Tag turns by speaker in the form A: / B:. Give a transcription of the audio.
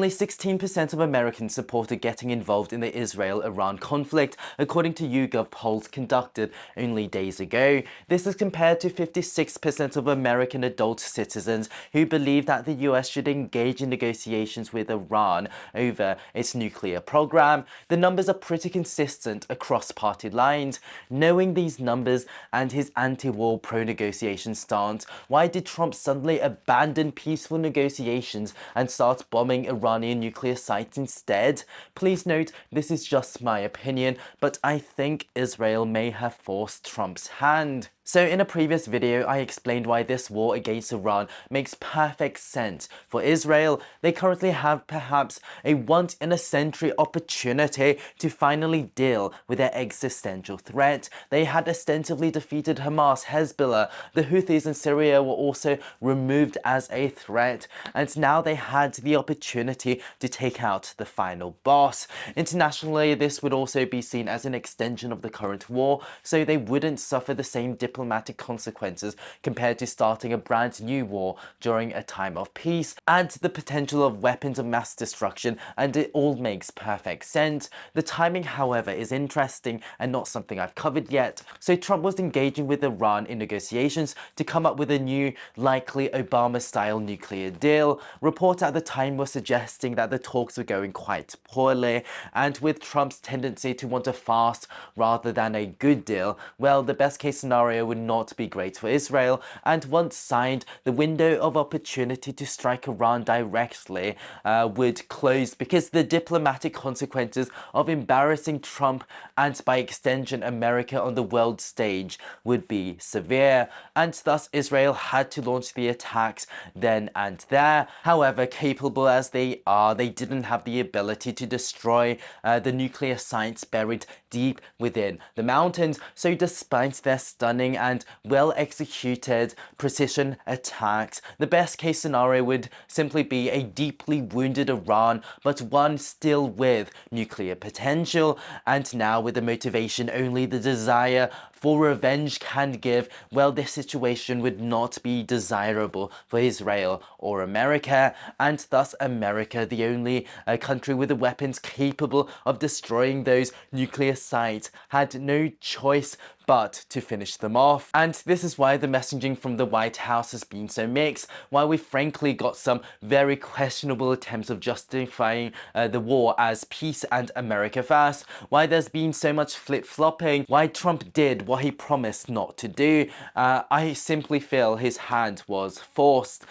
A: only 16% of Americans supported getting involved in the Israel-Iran conflict, according to YouGov polls conducted only days ago. This is compared to 56% of American adult citizens who believe that the US should engage in negotiations with Iran over its nuclear program. The numbers are pretty consistent across party lines. Knowing these numbers and his anti-war, pro-negotiation stance, why did Trump suddenly abandon peaceful negotiations and start bombing Iranian nuclear sites instead? Please note, this is just my opinion, but I think Israel may have forced Trump's hand. So in a previous video, I explained why this war against Iran makes perfect sense. For Israel, they currently have perhaps a once-in-a-century opportunity to finally deal with their existential threat. They had ostensibly defeated Hamas, Hezbollah, the Houthis in Syria were also removed as a threat, and now they had the opportunity to take out the final boss. Internationally, this would also be seen as an extension of the current war, so they wouldn't suffer the same diplomatic consequences compared to starting a brand new war during a time of peace, and the potential of weapons of mass destruction, and it all makes perfect sense. The timing, however, is interesting and not something I've covered yet. So Trump was engaging with Iran in negotiations to come up with a new, likely Obama-style nuclear deal. Reports at the time were suggesting that the talks were going quite poorly, and with Trump's tendency to want a fast rather than a good deal, well, the best case scenario would not be great for Israel, and once signed, the window of opportunity to strike Iran directly would close, because the diplomatic consequences of embarrassing Trump and by extension America on the world stage would be severe, and thus Israel had to launch the attacks then and there. However, capable as they are, they didn't have the ability to destroy the nuclear sites buried deep within the mountains. So despite their stunning and well executed precision attacks, the best case scenario would simply be a deeply wounded Iran, but one still with nuclear potential, and now with the motivation only the desire for revenge can give. Well, this situation would not be desirable for Israel or America, and thus America, the only country with the weapons capable of destroying those nuclear sites, had no choice but to finish them off. And this is why the messaging from the White House has been so mixed, why we frankly got some very questionable attempts of justifying the war as peace and America first, why there's been so much flip-flopping, why Trump did what he promised not to do. I simply feel his hand was forced.